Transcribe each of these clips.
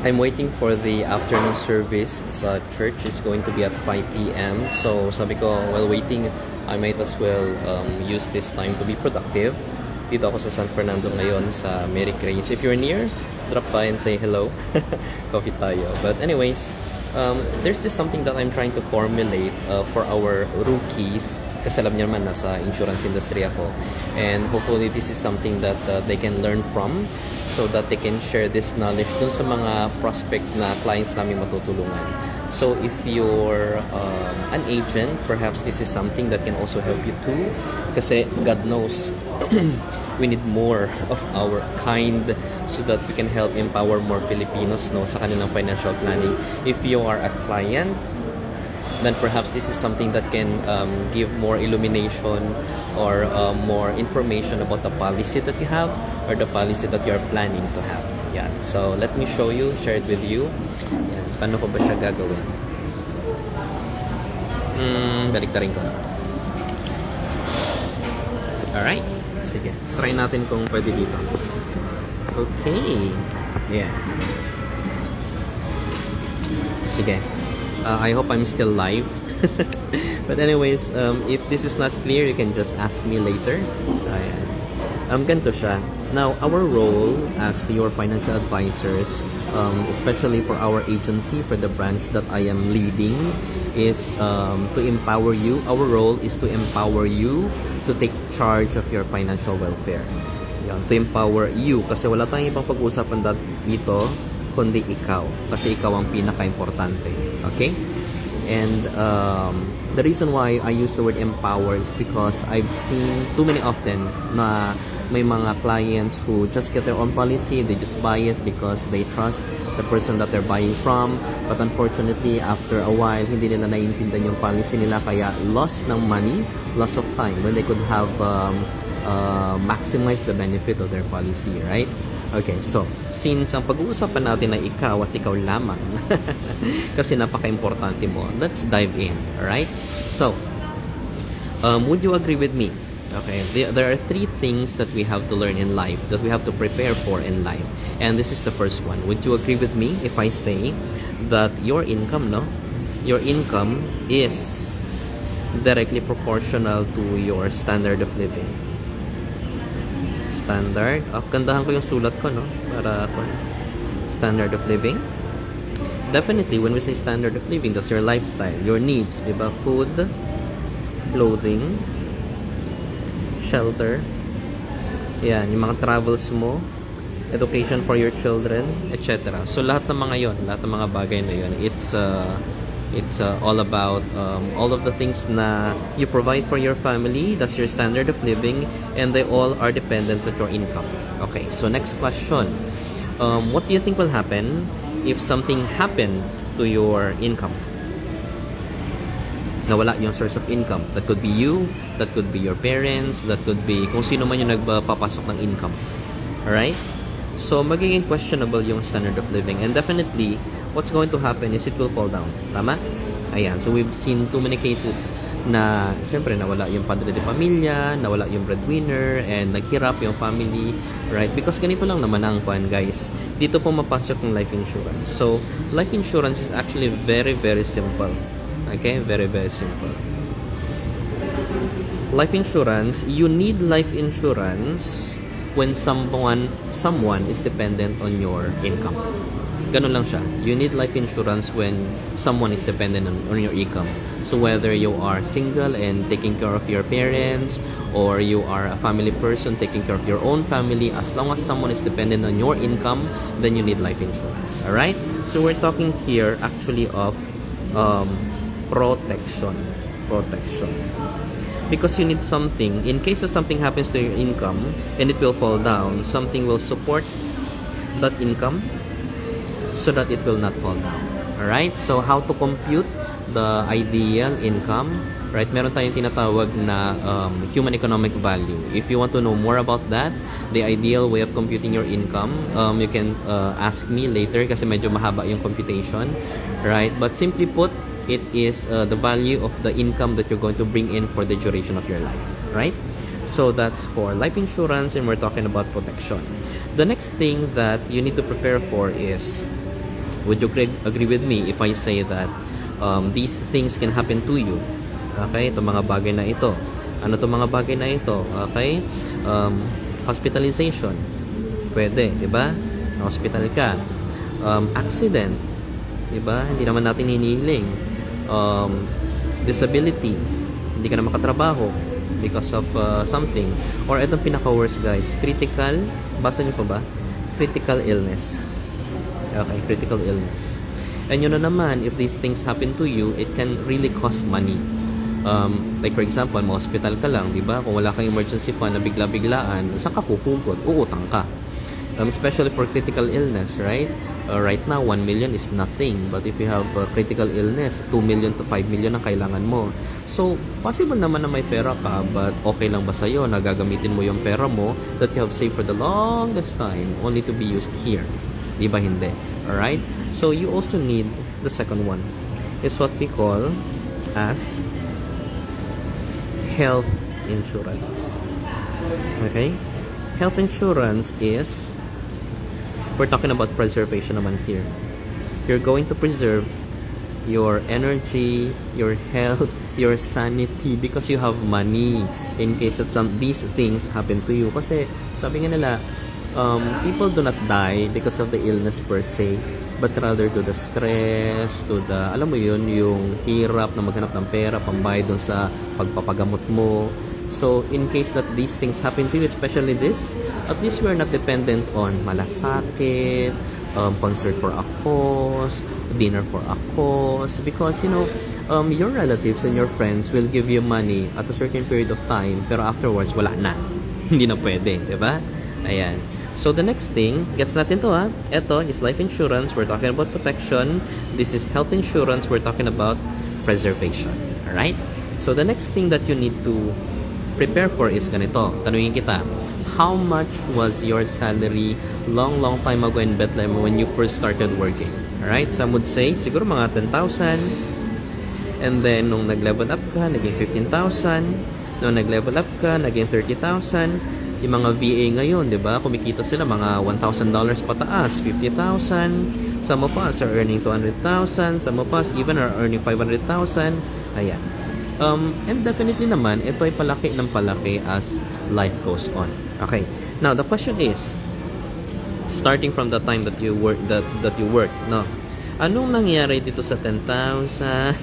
I'm waiting for the afternoon service sa church. It's going to be at 5 p.m. So sabi ko, while waiting, I might as well use this time to be productive. Dito ako sa San Fernando ngayon sa Mary Grace. If you're near, drop by and say hello. Coffee tayo. But anyways, there's this something that I'm trying to formulate for our rookies. Kasi alam niyo naman, nasa insurance industry ako. And hopefully this is something that they can learn from so that they can share this knowledge dun sa mga prospect na clients namin matutulungan. So if you're an agent, perhaps this is something that can also help you too. Kasi God knows, we need more of our kind so that we can help empower more Filipinos sa kanilang financial planning. If you are a client, then perhaps this is something that can give more illumination or more information about the policy that you have or the policy that you are planning to have. Yeah. So let me show you, share it with you. Yan. Paano ko ba siya gagawin? Baliktarin ko. Alright. Sige. Try natin kung pwede dito. Okay. Yeah. Sige. I hope I'm still live. But anyways, if this is not clear, you can just ask me later. Ayan. Ganito siya. Now, our role as your financial advisors, especially for our agency, for the branch that I am leading, is to empower you. Our role is to empower you to take charge of your financial welfare. Yan, to empower you. Kasi wala tayong ibang pag-uusapan dito, kundi ikaw. Kasi ikaw ang pinaka-importante. Okay? And the reason why I use the word empower is because I've seen too many often na may mga clients who just get their own policy, they just buy it because they trust the person that they're buying from. But unfortunately, after a while, hindi nila naiintindihan yung policy nila, kaya loss ng money, loss of time, when they could have maximized the benefit of their policy, right? Okay, so, since ang pag-uusapan natin ay ikaw at ikaw lamang, kasi napaka-importante mo, let's dive in, alright? So, would you agree with me? Okay, there are three things that we have to learn in life, that we have to prepare for in life. And this is the first one. Would you agree with me if I say that your income, your income is directly proportional to your standard of living? Standard. Gandahan ko yung sulat ko, para standard of living. Definitely, when we say standard of living, that's your lifestyle, your needs, diba? Food, clothing, shelter, yan, yung mga travels mo, education for your children, etc. So, lahat ng mga yon, lahat ng mga bagay na yon, it's all about all of the things na you provide for your family. That's your standard of living, and they all are dependent on your income. Okay, so next question. What do you think will happen if something happened to your income? Nawala yung source of income. That could be you, that could be your parents, that could be kung sino man yung nagpapasok ng income. Alright? So, magiging questionable yung standard of living. And definitely, what's going to happen is it will fall down. Tama? Ayan. So, we've seen too many cases na, syempre, nawala yung padre de pamilya, nawala yung breadwinner, and naghirap yung family. Right? Because ganito lang naman ang kwan, guys. Dito po mapasok yung life insurance. So, life insurance is actually very, very simple. Okay? Very, very simple. Life insurance, you need life insurance when someone is dependent on your income. Ganun lang siya. You need life insurance when someone is dependent on your income. So whether you are single and taking care of your parents, or you are a family person taking care of your own family, as long as someone is dependent on your income, then you need life insurance. Alright? So we're talking here actually of protection. Because you need something, in case that something happens to your income and it will fall down, something will support that income so that it will not fall down. Alright? So, how to compute the ideal income? Right? Meron tayong tinatawag na human economic value. If you want to know more about that, the ideal way of computing your income, you can ask me later kasi medyo mahaba yung computation. Right? But simply put, it is the value of the income that you're going to bring in for the duration of your life, right? So that's for life insurance, and we're talking about protection. The next thing that you need to prepare for is Would you agree with me if I say that these things can happen to you? Okay, itong mga bagay na ito. Ano itong mga bagay na ito? Okay, hospitalization. Pwede, di ba? Hospital ka. Accident. Di ba? Hindi naman natin hinihiling. Disability. Hindi ka na makatrabaho because of something. Or itong pinaka-worst, guys. Critical. Basa niyo pa ba? Critical illness. Okay, critical illness. And yun na naman, if these things happen to you, it can really cost money. Like for example, ma-hospital ka lang, di ba? Kung wala kang emergency fund na bigla-biglaan, saan ka pupugot? Uutang ka. Especially for critical illness, right? Right now, 1 million is nothing. But if you have critical illness, 2 million to 5 million ang kailangan mo. So, possible naman na may pera ka, but okay lang ba sa'yo na gagamitin mo yung pera mo that you have saved for the longest time only to be used here? Di ba hindi? Alright? So, you also need the second one. It's what we call as health insurance. Okay? Health insurance is, we're talking about preservation naman here. You're going to preserve your energy, your health, your sanity because you have money in case that these things happen to you. Kasi sabi nga nila, people do not die because of the illness per se, but rather to the stress, to the, alam mo yun, yung hirap na maghanap ng pera, pambayad dun sa pagpapagamot mo. So, in case that these things happen to you, especially this, at least we are not dependent on malasakit, concert for a cause, dinner for a cause, because, you know, your relatives and your friends will give you money at a certain period of time, pero afterwards, wala na. Hindi na pwede, di ba? Ayan. So, the next thing, gets natin to ha. Ito is life insurance. We're talking about protection. This is health insurance. We're talking about preservation. Alright? So, the next thing that you need to prepare for is ganito. Tanungin kita, how much was your salary long time ago in Bethlehem when you first started working? Alright? Some would say, siguro mga 10,000. And then, nung nag-level up ka, naging 15,000. Nung nag-level up ka, naging 30,000. Yung mga VA ngayon, di ba? Kumikita sila mga $1,000 pataas, 50,000. Some of us are earning 200,000. Some of us even are earning 500,000. Ayan. And definitely naman, ito ay palaki ng palaki as life goes on. Okay. Now, the question is, starting from the time that you work, that you work, no? Anong nangyari dito sa 10,000,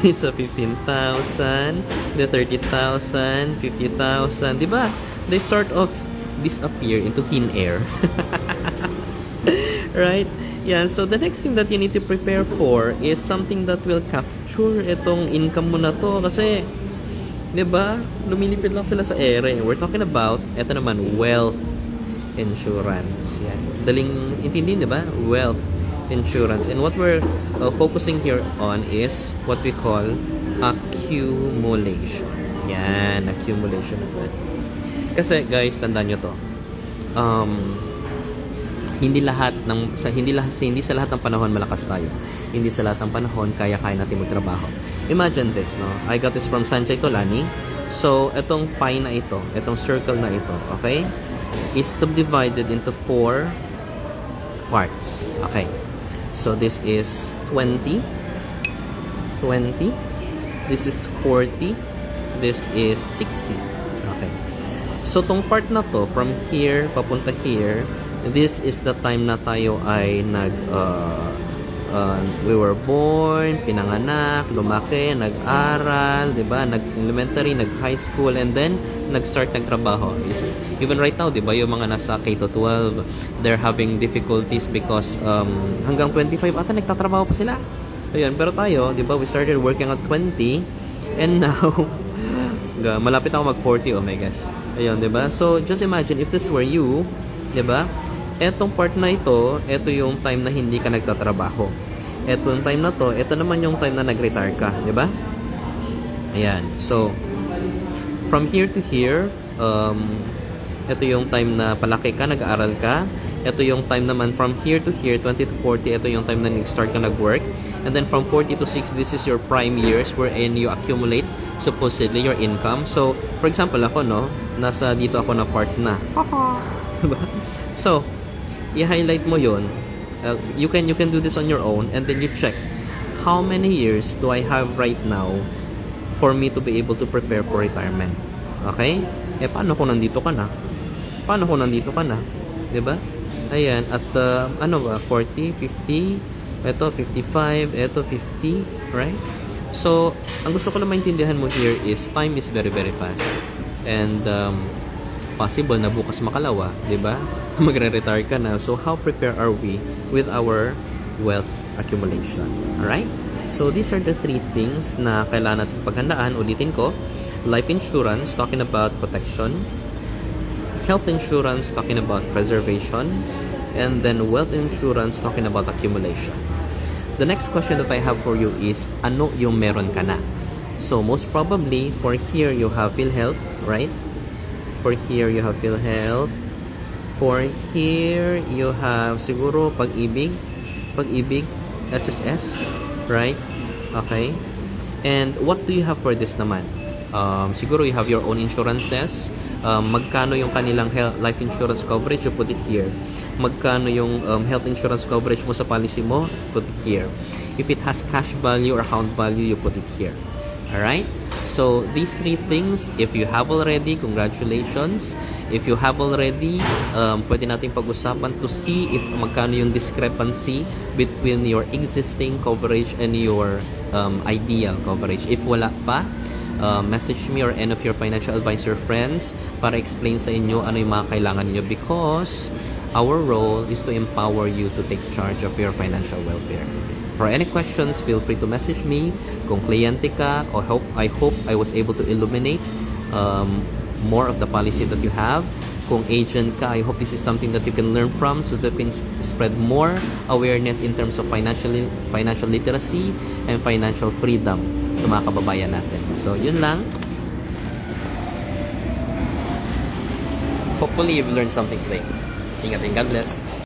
dito sa 15,000, the 30,000, 50,000, di ba? They sort of disappear into thin air. Right? Yeah, so the next thing that you need to prepare for is something that will capture itong income mo na to. Kasi, di ba? Lumilipid lang sila sa ere. We're talking about, eto naman, wealth insurance. Yan. Daling intindihin, di ba? Wealth insurance. And what we're focusing here on is what we call accumulation. Yan, accumulation. Kasi guys, tandaan nyo to. Hindi sa lahat ng panahon malakas tayo. Hindi sa lahat ng panahon kaya natin magtrabaho. Imagine this, no? I got this from Sanjay Tolani. So, itong pie na ito, itong circle na ito, okay? Is subdivided into 4 parts. Okay. So, this is 20. This is 40. This is 60. Okay. So, tong part na to, from here, papunta here, this is the time na tayo ay we were born, pinanganak, lumaki, nag-aral, diba? Nag-elementary, nag-high school, and then, nag-start nagtrabaho. Even right now, diba, yung mga nasa K-12, they're having difficulties because hanggang 25 ata nagtatrabaho pa sila. Ayun, pero tayo, diba, we started working at 20, and now, malapit ako mag-40, oh my gosh. Ayun, diba? So, just imagine, if this were you, diba? Etong part na ito yung time na hindi ka nagtatrabaho. Etong time na to, ito naman yung time na nag-retire ka, diba? Ayan. So, from here to here, ito yung time na palaki ka, nag-aaral ka. Ito yung time naman from here to here, 20 to 40, ito yung time na nag-start ka nag-work. And then from 40 to 60, this is your prime years wherein you accumulate supposedly your income. So, for example, ako, no, nasa dito ako na part na. Diba? So, i-highlight mo yun. You can do this on your own, and then you check how many years do I have right now for me to be able to prepare for retirement. Okay? Paano kung nandito ka na? Paano kung nandito ka na? 'Di ba? Ayan, at 40, 50, ito 55, ito 50, right? So, ang gusto ko lang maintindihan mo here is time is very very fast. And possible na bukas makalawa, 'di ba? Magre-retire ka na. So, how prepared are we with our wealth accumulation? All right? So, these are the 3 things na kailangan natin paghandaan. Ulitin ko, life insurance, talking about protection. Health insurance, talking about preservation. And then wealth insurance, talking about accumulation. The next question that I have for you is, ano yung meron ka na? So, most probably, for here, you have PhilHealth, right? For here, you have PhilHealth. For here, you have siguro Pag-ibig, SSS, right? Okay. And what do you have for this naman? Siguro you have your own insurances. Magkano yung kanilang life insurance coverage, you put it here. Magkano yung health insurance coverage mo sa policy mo, put it here. If it has cash value or account value, you put it here. Alright? So, these 3 things, if you have already, congratulations. If you have already, pwede natin pag-usapan to see if magkano yung discrepancy between your existing coverage and your ideal coverage. If wala pa, message me or any of your financial advisor friends para explain sa inyo ano yung mga kailangan niyo, because our role is to empower you to take charge of your financial welfare. For any questions, feel free to message me. Kung kliyente ka, I hope I was able to illuminate more of the policy that you have. Kung agent ka, I hope this is something that you can learn from so that you can spread more awareness in terms of financial literacy and financial freedom sa mga kababayan natin. So, yun lang. Hopefully, you've learned something today. Ingat and God bless.